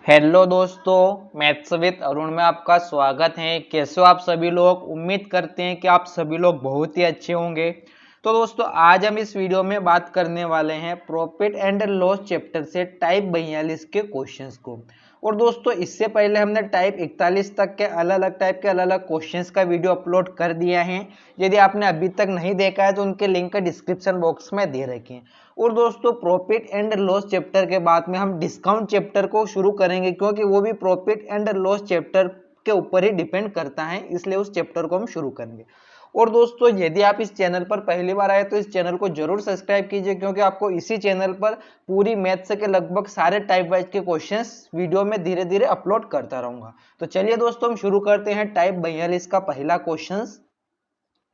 Hello दोस्तों, maths with Arun में आपका स्वागत है। कैसे हो आप सभी लोग? उम्मीद करते हैं कि आप सभी लोग बहुत ही अच्छे होंगे। तो दोस्तों, आज हम इस वीडियो में बात करने वाले हैं प्रॉफिट एंड लॉस चैप्टर से टाइप 42 के क्वेश्चंस को। और दोस्तों, इससे पहले हमने टाइप 41 तक के अलग अलग टाइप के अलग अलग क्वेश्चंस का वीडियो अपलोड कर दिया है। यदि आपने अभी तक नहीं देखा है तो उनके लिंक डिस्क्रिप्शन बॉक्स में दे रखे हैं। और दोस्तों, प्रॉफिट एंड लॉस चैप्टर के बाद में हम डिस्काउंट चैप्टर को शुरू करेंगे, क्योंकि वो भी प्रॉफिट एंड लॉस चैप्टर के ऊपर ही डिपेंड करता है, इसलिए उस चैप्टर को हम शुरू करेंगे। और दोस्तों, यदि आप इस चैनल पर पहली बार आए तो इस चैनल को जरूर सब्सक्राइब कीजिए, क्योंकि आपको इसी चैनल पर पूरी मैथ्स के लगभग सारे टाइप वाइज के क्वेश्चंस वीडियो में धीरे धीरे अपलोड करता रहूंगा। तो चलिए दोस्तों, हम शुरू करते हैं टाइप 42 का पहला क्वेश्चन।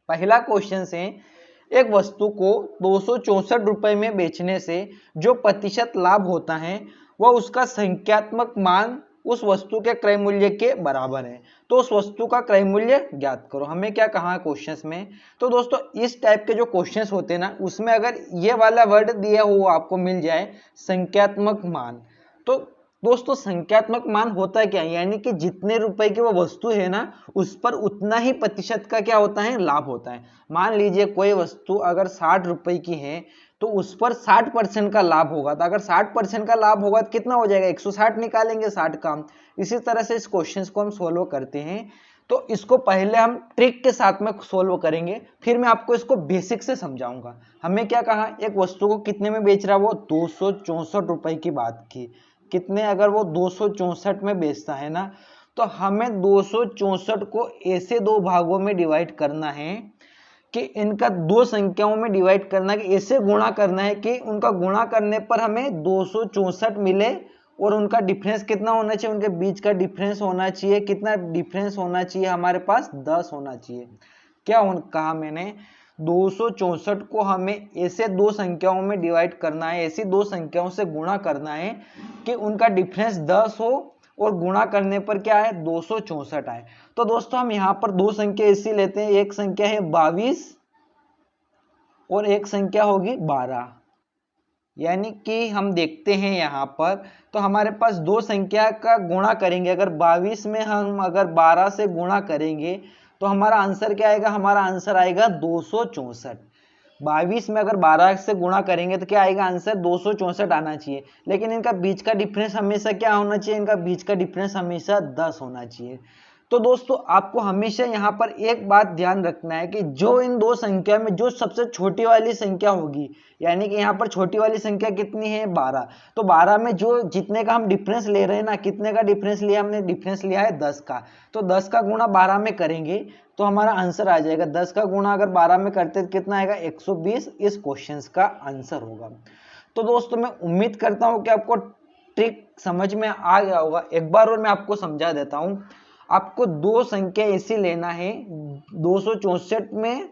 पहला क्वेश्चन है, एक वस्तु को 264 रुपए में बेचने से जो प्रतिशत लाभ होता है वह उसका संख्यात्मक मान उस वस्तु के क्रय मूल्य के बराबर है। तो उस वस्तु का क्रय मूल्य ज्ञात करो। हमें क्या कहा है क्वेश्चंस में? तो दोस्तों, इस टाइप के जो क्वेश्चंस होते हैं ना, उसमें अगर ये वाला वर्ड दिया हुआ आपको मिल जाए, संख्यात्मक मान, तो दोस्तों संख्यात्मक मान होता है क्या? यानी कि जितने रुपए की वो वस्तु है ना, उस पर उतना ही प्रतिशत का क्या होता है? लाभ होता है। मान लीजिए कोई वस्तु अगर 60 रुपए की है तो उस पर 60% का लाभ होगा। तो अगर 60% का लाभ होगा तो कितना हो जाएगा? 160 निकालेंगे 60 का। इसी तरह से इस क्वेश्चन को हम सोल्व करते हैं। तो इसको पहले हम ट्रिक के साथ में सोल्व करेंगे, फिर मैं आपको इसको बेसिक से समझाऊंगा। हमें क्या कहा? एक वस्तु को कितने में बेच रहा है? वो 264 रुपए की बात की। कितने? अगर वो 264 में बेचता है ना, तो हमें 264 को ऐसे दो भागों में डिवाइड करना है कि इनका दो संख्याओं में डिवाइड करना है, कि ऐसे गुणा करना है कि उनका गुणा करने पर हमें 264 मिले। और उनका डिफरेंस कितना होना चाहिए? उनके बीच का डिफरेंस होना चाहिए। कितना डिफरेंस होना चाहिए? हमारे पास 10 होना चाहिए। क्या कहा मैंने? 264 को हमें ऐसे दो संख्याओं में डिवाइड करना है, ऐसी दो संख्याओं से गुणा करना है कि उनका डिफरेंस 10 हो और गुणा करने पर क्या है? 264 आए। तो दोस्तों, हम यहाँ पर दो संख्या ऐसी लेते हैं। एक संख्या है 22 और एक संख्या होगी 12। यानी कि हम देखते हैं यहाँ पर, तो हमारे पास दो संख्या का गुणा करेंगे। अगर 22 में हम अगर 12 से गुणा करेंगे तो हमारा आंसर क्या आएगा? हमारा आंसर आएगा 264। 22 में अगर 12 से गुणा करेंगे तो क्या आएगा? आंसर 264 आना चाहिए। लेकिन इनका बीच का डिफरेंस हमेशा क्या होना चाहिए? इनका बीच का डिफरेंस हमेशा 10 होना चाहिए। तो दोस्तों, आपको हमेशा यहाँ पर एक बात ध्यान रखना है कि जो इन दो संख्या में जो सबसे छोटी वाली संख्या होगी, यानी कि यहाँ पर छोटी वाली संख्या कितनी है? 12। तो 12 में जो जितने का हम डिफरेंस ले रहे हैं ना, कितने का डिफरेंस लिया हमने? डिफरेंस लिया है 10 का। तो 10 का गुणा 12 में करेंगे तो हमारा आंसर आ जाएगा। 10 का गुणा अगर 12 में करते तो कितना आएगा? 120 इस क्वेश्चन का आंसर होगा। तो दोस्तों, मैं उम्मीद करता हूं कि आपको ट्रिक समझ में आ गया होगा। एक बार और मैं आपको समझा देता हूं। आपको दो संख्या ऐसी लेना है, 264 में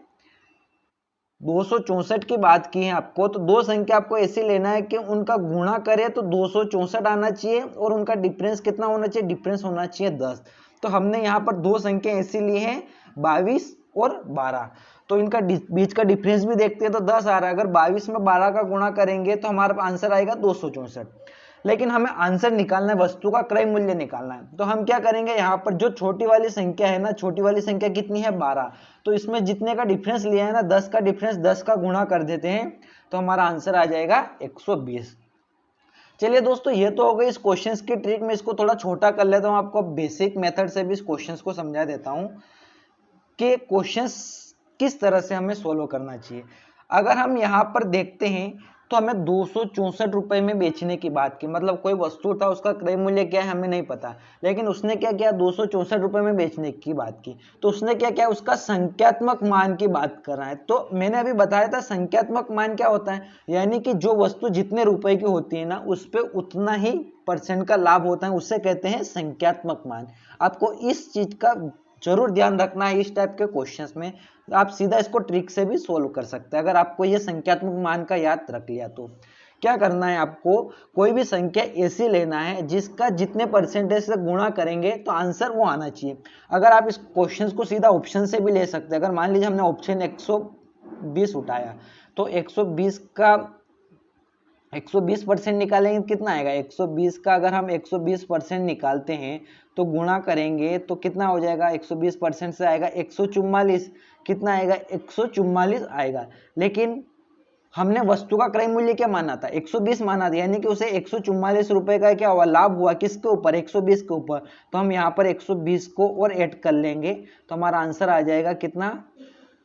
264 की बात की है आपको, तो दो संख्या आपको ऐसे लेना है कि उनका गुणा करे तो 264 आना चाहिए और उनका डिफरेंस कितना होना चाहिए? डिफरेंस होना चाहिए 10। तो हमने यहाँ पर दो संख्या ऐसी ली है, 22 और 12। तो इनका बीच का डिफरेंस भी देखते हैं तो 10 आ रहा है। अगर 22 में 12 का गुणा करेंगे तो हमारा आंसर आएगा 264। लेकिन हमें आंसर निकालना है, वस्तु का क्रय मूल्य निकालना है। तो हम क्या करेंगे? यहाँ पर जो छोटी वाली संख्या है ना, छोटी वाली संख्या कितनी है? 12। तो इसमें जितने का डिफरेंस लिया है ना, 10 का डिफरेंस 10 का गुणा कर देते हैं तो हमारा आंसर आ जाएगा 120। चलिए दोस्तों, ये तो हो गई इस क्वेश्चंस की ट्रिक। मैं इसको थोड़ा छोटा कर लेता हूँ, आपको बेसिक मेथड से भी इस क्वेश्चंस को समझा देता हूँ कि क्वेश्चंस किस तरह से हमें सोल्व करना चाहिए। अगर हम यहाँ पर देखते हैं तो हमें 264 रुपए में बेचने की बात की, मतलब कोई वस्तु था, उसका क्रय मूल्य क्या है हमें नहीं पता, लेकिन उसने क्या किया? 264 रुपए में बेचने की बात की। तो उसने क्या किया? उसका संख्यात्मक मान की बात कर रहा है। तो मैंने अभी बताया था संख्यात्मक मान क्या होता है, यानी कि जो वस्तु जितने रुपए की होती है ना, उस पर उतना ही परसेंट का लाभ होता है, उससे कहते हैं संख्यात्मक मान। आपको इस चीज का जरूर ध्यान रखना है इस टाइप के क्वेश्चंस में। आप सीधा इसको ट्रिक से भी सोल्व कर सकते हैं अगर आपको ये संख्यात्मक मान का याद रख लिया तो। क्या करना है आपको? कोई भी संख्या ऐसी लेना है जिसका जितने परसेंटेज से गुणा करेंगे तो आंसर वो आना चाहिए। अगर आप इस क्वेश्चन को सीधा ऑप्शन से भी ले सकते हैं। अगर मान लीजिए हमने ऑप्शन 120 उठाया तो 120 का 120% निकालेंगे तो कितना आएगा, 120 का अगर हम 120% निकालते हैं तो गुणा करेंगे तो कितना हो जाएगा, 120% से आएगा 144, कितना आएगा 144 आएगा। लेकिन हमने वस्तु का क्रय मूल्य क्या माना था, 120 माना था, यानी कि उसे 144 रुपए का क्या हुआ, लाभ हुआ, किसके ऊपर, 120 के ऊपर। तो हम यहाँ पर 120 को और ऐड कर लेंगे तो हमारा आंसर आ जाएगा कितना,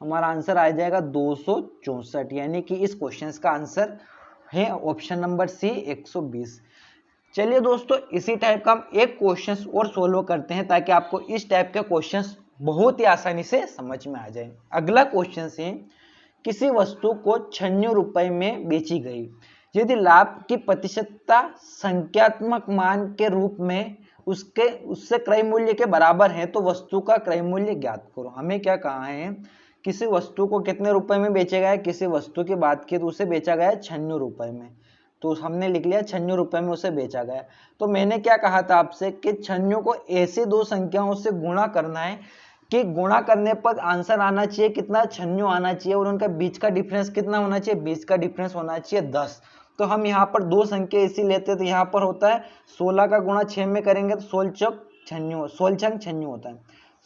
हमारा आंसर आ जाएगा 264, यानी कि इस क्वेश्चन का आंसर है ऑप्शन नंबर सी 120। चलिए दोस्तों, इसी टाइप का हम एक क्वेश्चन और सोल्व करते हैं ताकि आपको इस टाइप के क्वेश्चन बहुत ही आसानी से समझ में आ जाए। अगला क्वेश्चन है, किसी वस्तु को 96 रुपए में बेची गई, यदि लाभ की प्रतिशतता संख्यात्मक मान के रूप में उससे क्रय मूल्य के बराबर है तो वस्तु का क्रय मूल्य ज्ञात करो। हमें क्या कहा है, किसी वस्तु को कितने रुपए में बेचा गया है, किसी वस्तु की बात की तो उसे बेचा गया है 96 रुपए में, तो हमने लिख लिया 96 रुपए में उसे बेचा गया। तो मैंने क्या कहा था आपसे कि 96 को ऐसी दो संख्याओं से गुणा करना है कि गुणा करने पर आंसर आना चाहिए कितना, 96 आना चाहिए, और उनका बीच का डिफरेंस कितना होना चाहिए, बीच का डिफरेंस होना चाहिए 10। तो हम यहाँ पर दो संख्या ऐसी लेते हैं तो यहाँ पर होता है 16 का गुणा 6 में करेंगे तो 16 चौक 96, 16 छंग 96 होता है।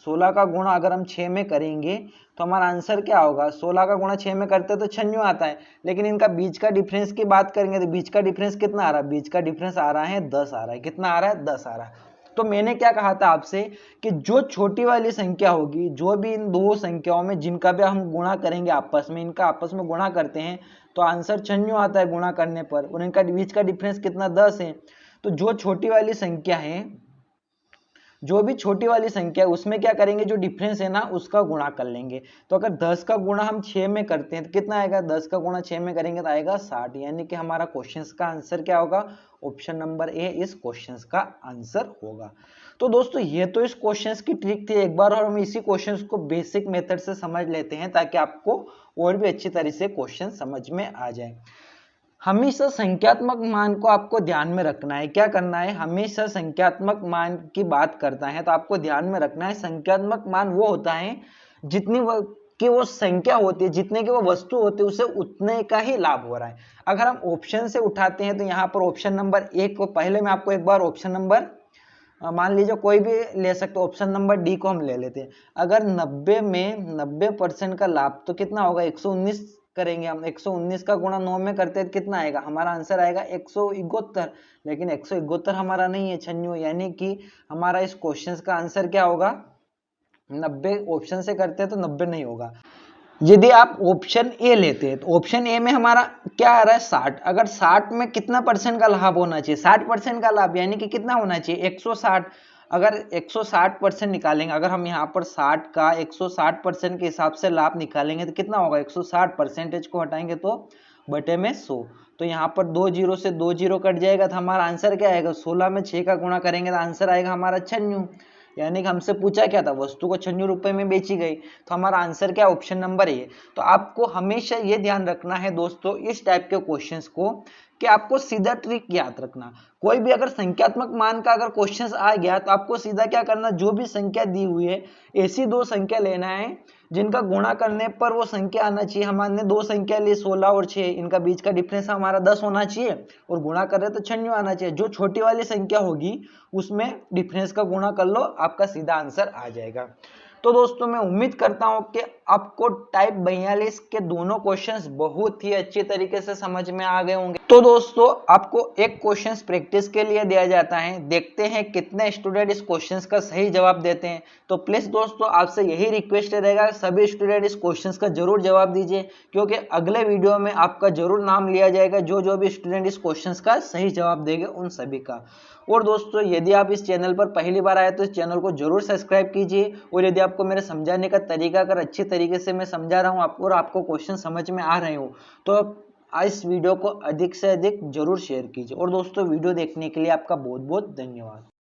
16 का गुणा अगर हम 6 में करेंगे तो हमारा आंसर क्या होगा, 16 का गुणा 6 में करते तो 96 आता है, लेकिन इनका बीच का डिफरेंस की बात करेंगे तो बीच का डिफरेंस कितना आ रहा है, बीच का डिफरेंस आ रहा है 10 आ रहा है, कितना आ रहा है 10 आ रहा है। तो मैंने क्या कहा था आपसे कि जो छोटी वाली संख्या होगी, जो भी इन दो संख्याओं में जिनका भी हम गुणा करेंगे आपस में, इनका आपस में गुणा करते हैं तो आंसर 96 आता है गुणा करने पर, और इनका बीच का डिफरेंस कितना 10 है। तो जो छोटी वाली संख्या है, जो भी छोटी वाली संख्या है उसमें क्या करेंगे, जो डिफरेंस है ना उसका गुणा कर लेंगे। तो अगर 10 का गुणा हम 6 में करते हैं तो कितना आएगा, 10 का गुणा 6 में करेंगे तो आएगा 60, यानी कि हमारा क्वेश्चन का आंसर क्या होगा, ऑप्शन नंबर ए इस क्वेश्चन का आंसर होगा। तो दोस्तों ये तो इस क्वेश्चन की ट्रिक थी, एक बार और हम इसी क्वेश्चन को बेसिक मेथड से समझ लेते हैं ताकि आपको और भी अच्छी तरह से क्वेश्चन समझ में आ जाए। हमेशा संख्यात्मक मान को आपको ध्यान में रखना है, क्या करना है, हमेशा संख्यात्मक मान की बात करता है तो आपको ध्यान में रखना है संख्यात्मक मान वो होता है जितनी कि वो संख्या होती है, जितने की वो वस्तु होती है उसे उतने का ही लाभ हो रहा है। अगर हम ऑप्शन से उठाते हैं तो यहाँ पर ऑप्शन नंबर एक को पहले मैं आपको एक बार ऑप्शन नंबर मान लीजिए कोई भी ले सकते, ऑप्शन नंबर डी को हम ले लेते हैं। अगर 90 में 90% का लाभ तो कितना होगा, 119 करेंगे हम, 119 का गुणा 9 में करते हैं तो कितना आएगा, हमारा आंसर आएगा 171, लेकिन 171 हमारा नहीं है 96, यानी कि हमारा इस क्वेश्चन का आंसर क्या होगा, 90 ऑप्शन से करते हैं तो 90 नहीं होगा। यदि आप ऑप्शन ए लेते हैं तो ऑप्शन ए में हमारा क्या आ रहा है 60, अगर 60 में कितना परसेंट का लाभ होना चाहिए, 60% का लाभ, यानी कि कितना होना चाहिए 160, अगर 160% निकालेंगे, अगर हम यहाँ पर 60 का 160% के हिसाब से लाभ निकालेंगे तो कितना होगा, 160% को हटाएंगे तो बटे में 100, तो यहाँ पर 2 जीरो से 2 जीरो कट जाएगा तो हमारा आंसर क्या आएगा, 16 में 6 का गुणा करेंगे तो आंसर आएगा हमारा 96, यानी कि हमसे पूछा क्या था, वस्तु को 96 रुपए में बेची गई, तो हमारा आंसर क्या, ऑप्शन नंबर ए। तो आपको हमेशा ये ध्यान रखना है दोस्तों इस टाइप के क्वेश्चंस को कि आपको सीधा ट्रिक याद रखना, कोई भी अगर संख्यात्मक मान का अगर क्वेश्चंस आ गया तो आपको सीधा क्या करना, जो भी संख्या दी हुई है ऐसी दो संख्या लेना है जिनका गुणा करने पर वो संख्या आना चाहिए। हमने दो संख्या ली 16 और 6, इनका बीच का डिफरेंस हमारा 10 होना चाहिए और गुणा कर रहे तो 96 आना चाहिए। जो छोटी वाली संख्या होगी उसमें डिफरेंस का गुणा कर लो, आपका सीधा आंसर आ जाएगा। तो दोस्तों मैं उम्मीद करता हूं कि आपको टाइप 42 के दोनों क्वेश्चंस बहुत ही अच्छी तरीके से समझ में आ गए होंगे। तो दोस्तों आपको एक क्वेश्चंस प्रैक्टिस के लिए दिया जाता है, देखते हैं कितने स्टूडेंट इस क्वेश्चंस का सही जवाब देते हैं। तो प्लीज दोस्तों आपसे यही रिक्वेस्ट रहेगा, सभी स्टूडेंट इस क्वेश्चंस का जरूर जवाब दीजिए, क्योंकि अगले वीडियो में आपका जरूर नाम लिया जाएगा जो भी स्टूडेंट इस क्वेश्चंस का सही जवाब देंगे उन सभी का। और दोस्तों यदि आप इस चैनल पर पहली बार आए तो इस चैनल को जरूर सब्सक्राइब कीजिए, और यदि आपको मेरे समझाने का तरीका अगर अच्छी तरीके से मैं समझा रहा हूँ आपको और आपको क्वेश्चन समझ में आ रहे हो तो इस वीडियो को अधिक से अधिक जरूर शेयर कीजिए। और दोस्तों वीडियो देखने के लिए आपका बहुत बहुत धन्यवाद।